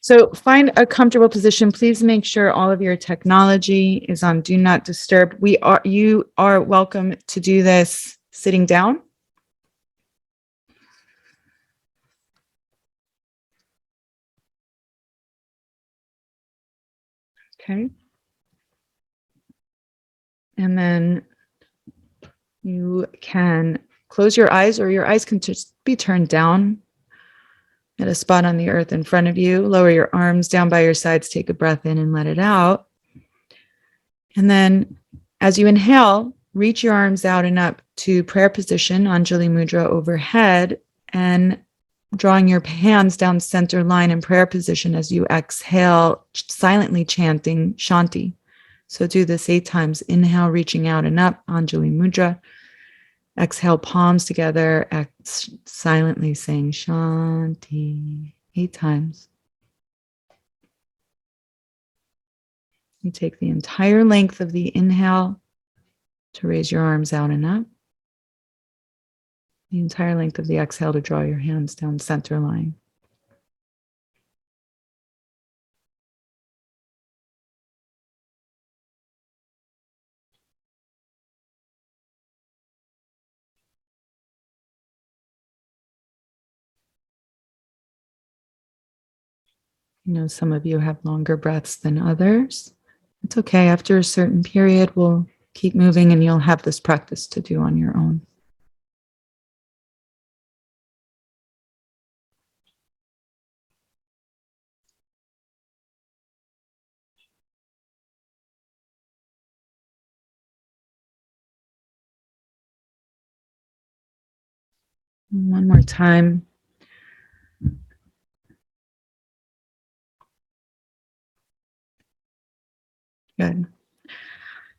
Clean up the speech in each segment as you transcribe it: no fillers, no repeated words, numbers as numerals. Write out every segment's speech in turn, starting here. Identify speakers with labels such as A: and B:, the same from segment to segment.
A: So find a comfortable position. Please make sure all of your technology is on do not disturb. You are welcome to do this sitting down. Okay. And then you can close your eyes, or your eyes can just be turned down at a spot on the earth in front of you. Lower your arms down by your sides. Take a breath in and let it out. And then as you inhale, reach your arms out and up to prayer position, Anjali Mudra overhead, and drawing your hands down center line in prayer position as you exhale, silently chanting Shanti. So do this 8 times. Inhale, reaching out and up, Anjali Mudra. Exhale, palms together, silently saying Shanti 8 times. You take the entire length of the inhale to raise your arms out and up. The entire length of the exhale to draw your hands down center line. I know some of you have longer breaths than others. It's okay. After a certain period, we'll keep moving and you'll have this practice to do on your own. One more time. Good.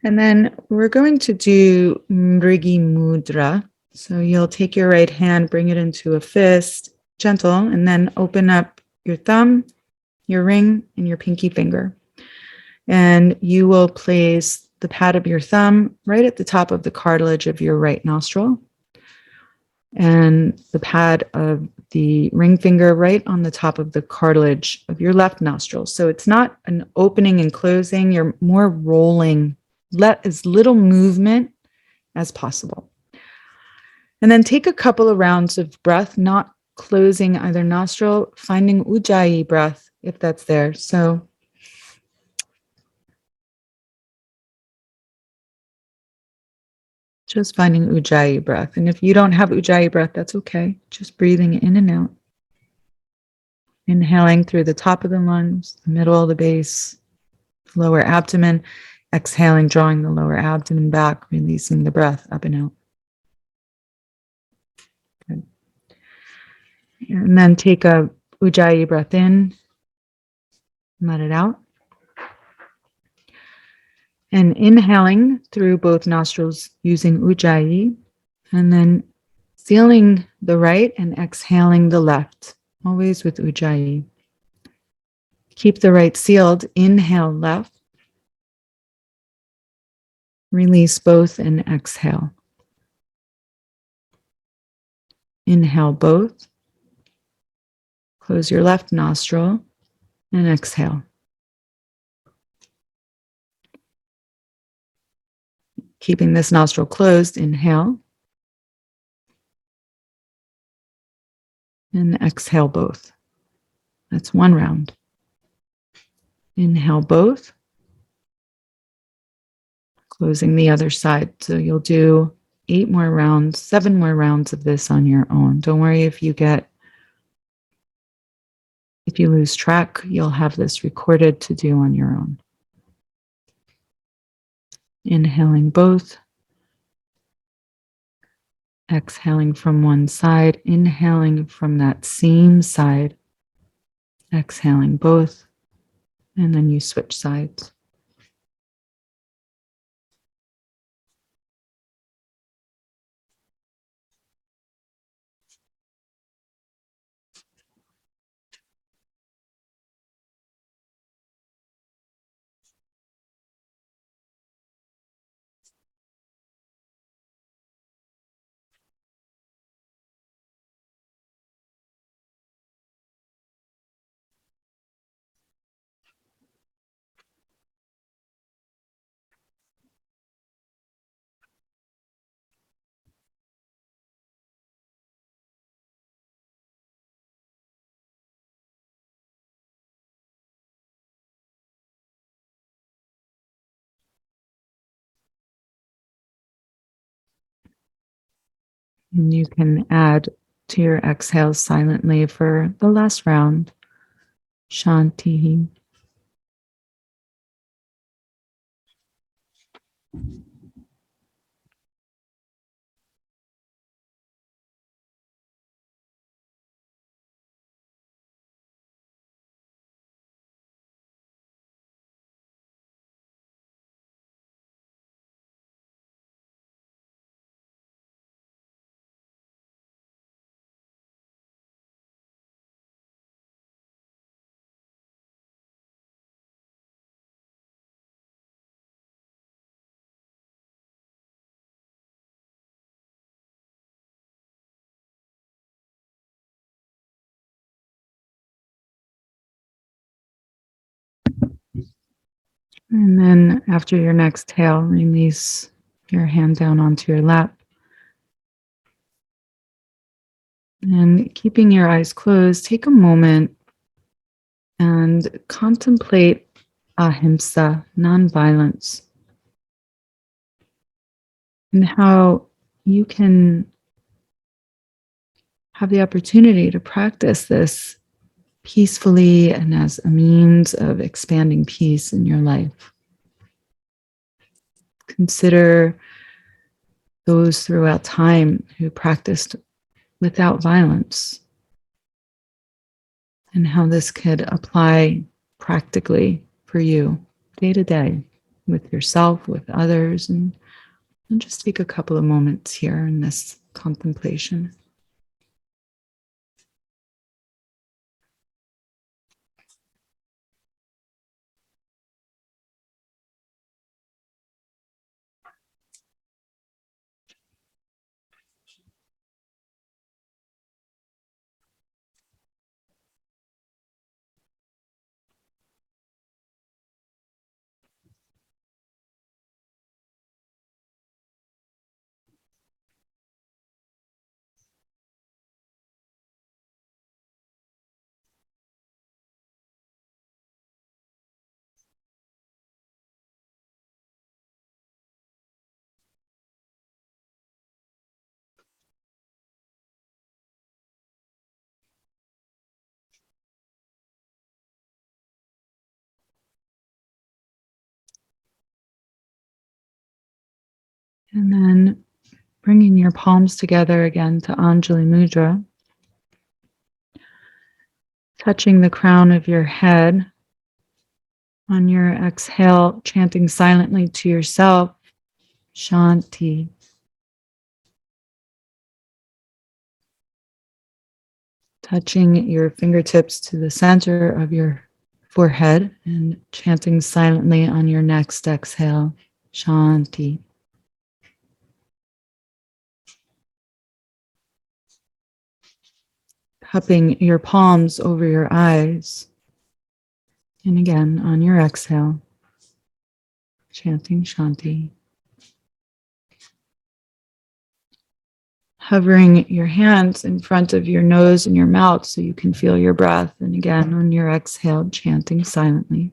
A: And then we're going to do Mrigi Mudra. So you'll take your right hand, bring it into a fist, gentle, and then open up your thumb, your ring, and your pinky finger. And you will place the pad of your thumb right at the top of the cartilage of your right nostril, and the pad of the ring finger right on the top of the cartilage of your left nostril. So it's not an opening and closing, you're more rolling. Let as little movement as possible. And then take a couple of rounds of breath, not closing either nostril, finding Ujjayi breath if that's there. So just finding Ujjayi breath. And if you don't have Ujjayi breath, that's okay. Just breathing in and out. Inhaling through the top of the lungs, the middle, the base, lower abdomen. Exhaling, drawing the lower abdomen back, releasing the breath up and out. Good. And then take a Ujjayi breath in, let it out. And inhaling through both nostrils using Ujjayi, and then sealing the right and exhaling the left, always with Ujjayi. Keep the right sealed, inhale left, release both and exhale. Inhale both, close your left nostril and exhale. Keeping this nostril closed, inhale and exhale both. That's one round. Inhale both, closing the other side. So you'll do 8 more rounds, 7 more rounds of this on your own. Don't worry if you lose track, you'll have this recorded to do on your own. Inhaling both, exhaling from one side, inhaling from that same side, exhaling both, and then you switch sides. And you can add to your exhales silently for the last round. Shanti. And then after your next exhale, release your hand down onto your lap. And keeping your eyes closed, take a moment and contemplate ahimsa, nonviolence, and how you can have the opportunity to practice this peacefully and as a means of expanding peace in your life. Consider those throughout time who practiced without violence and how this could apply practically for you day to day with yourself, with others, and just take a couple of moments here in this contemplation. And then bringing your palms together again to Anjali Mudra, touching the crown of your head. On your exhale, chanting silently to yourself, Shanti. Touching your fingertips to the center of your forehead and chanting silently on your next exhale, Shanti. Cupping your palms over your eyes. And again, on your exhale, chanting Shanti. Hovering your hands in front of your nose and your mouth so you can feel your breath. And again, on your exhale, chanting silently.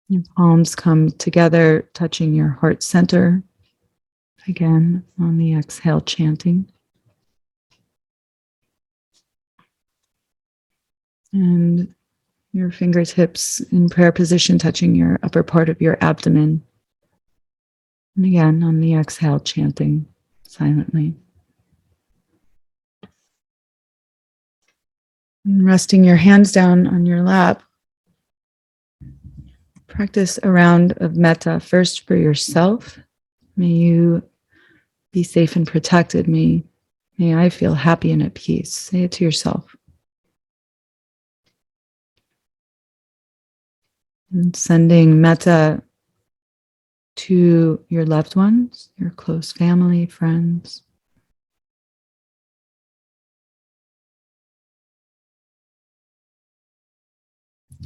A: Your palms come together, touching your heart center. Again, on the exhale, chanting. And your fingertips in prayer position, touching your upper part of your abdomen. And again, on the exhale, chanting silently. And resting your hands down on your lap. Practice a round of metta first for yourself. May you be safe and protected. May I feel happy and at peace. Say it to yourself. And sending metta to your loved ones, your close family, friends.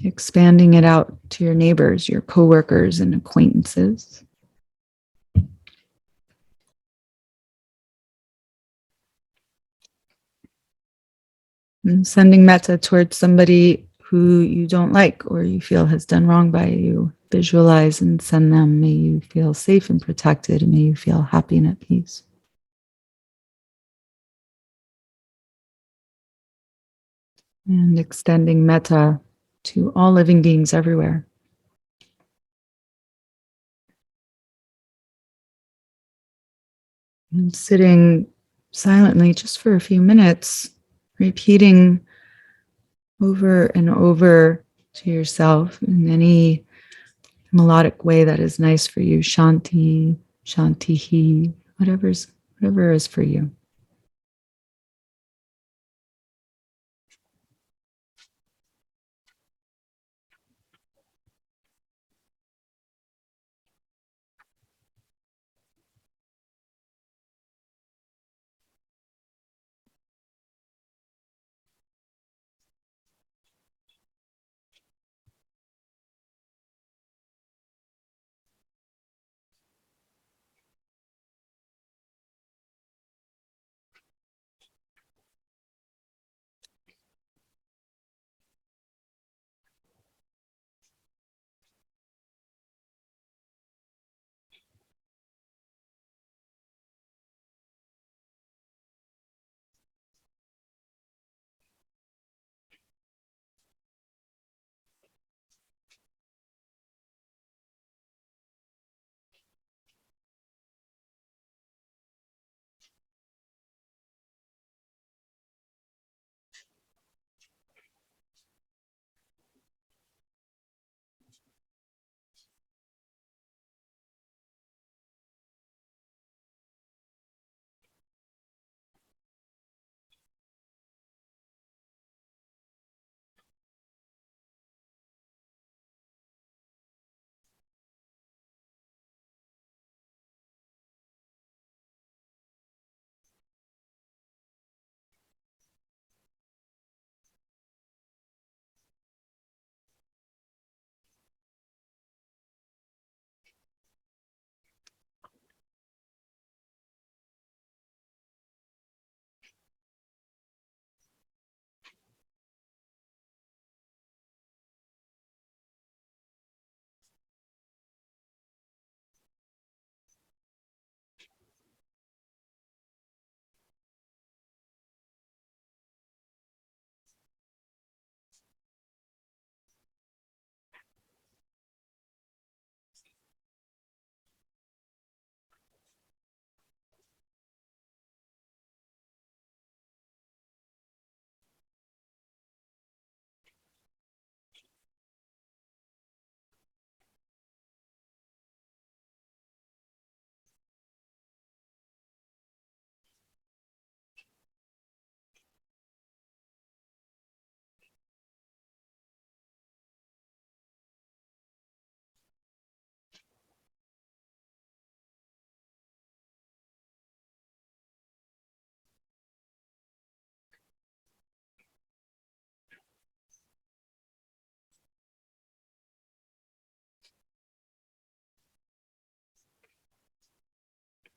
A: Expanding it out to your neighbors, your coworkers, and acquaintances. And sending metta towards somebody who you don't like or you feel has done wrong by you. Visualize and send them. May you feel safe and protected, and may you feel happy and at peace. And extending metta to all living beings everywhere. And sitting silently just for a few minutes, repeating over and over to yourself in any melodic way that is nice for you. Shanti, Shantihi, whatever is for you.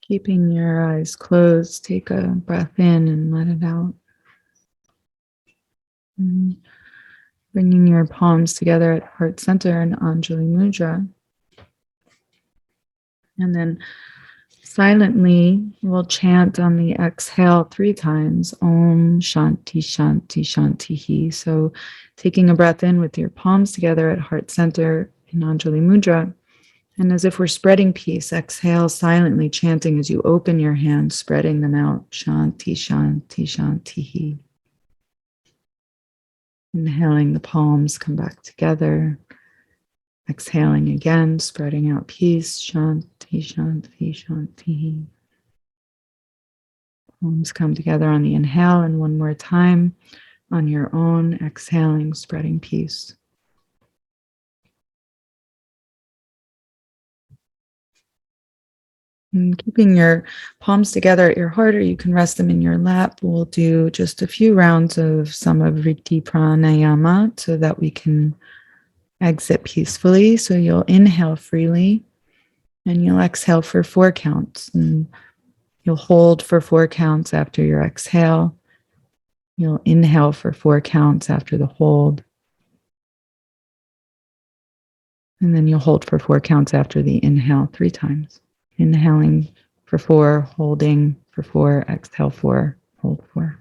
A: Keeping your eyes closed, take a breath in and let it out. And bringing your palms together at heart center in Anjali Mudra. And then silently, we'll chant on the exhale 3 times, Om Shanti Shanti Shantihi. So taking a breath in with your palms together at heart center in Anjali Mudra. And as if we're spreading peace, exhale silently, chanting as you open your hands, spreading them out. Shanti, Shanti, Shantihi. Inhaling, the palms come back together. Exhaling again, spreading out peace. Shanti, Shanti, Shantihi. Palms come together on the inhale, and one more time on your own, exhaling, spreading peace. And keeping your palms together at your heart, or you can rest them in your lap. We'll do just a few rounds of Samavriti Pranayama so that we can exit peacefully. So you'll inhale freely and you'll exhale for 4 counts. And you'll hold for 4 counts after your exhale. You'll inhale for 4 counts after the hold. And then you'll hold for 4 counts after the inhale 3 times. Inhaling for 4, holding for 4, exhale 4, hold 4.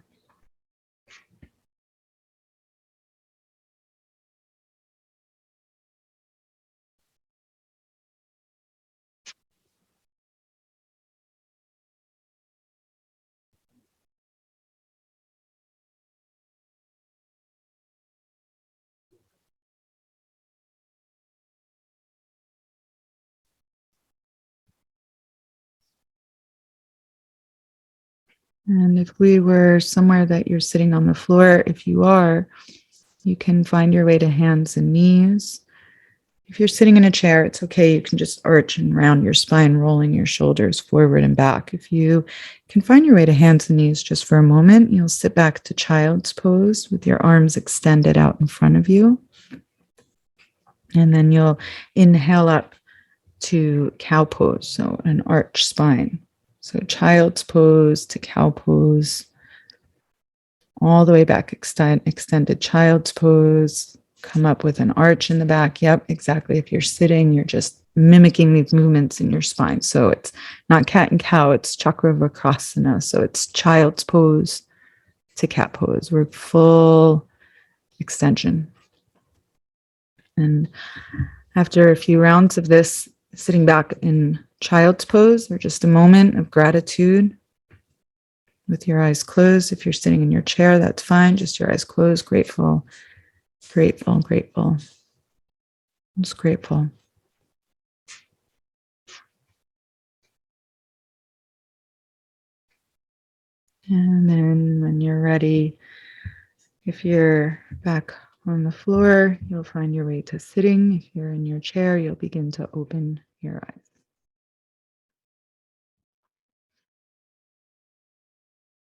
A: And if we were somewhere that you're sitting on the floor, if you are, you can find your way to hands and knees. If you're sitting in a chair, it's okay. You can just arch and round your spine, rolling your shoulders forward and back. If you can find your way to hands and knees just for a moment, you'll sit back to child's pose with your arms extended out in front of you. And then you'll inhale up to cow pose, so an arch spine. So child's pose to cow pose, all the way back, extended child's pose, come up with an arch in the back. Yep, exactly. If you're sitting, you're just mimicking these movements in your spine. So it's not cat and cow, it's chakravarkrasana. So it's child's pose to cat pose. We're full extension. And after a few rounds of this, sitting back in child's pose, or just a moment of gratitude with your eyes closed. If you're sitting in your chair, that's fine. Just your eyes closed, grateful, grateful, grateful. Just grateful. And then when you're ready, if you're back on the floor, you'll find your way to sitting. If you're in your chair, you'll begin to open your eyes.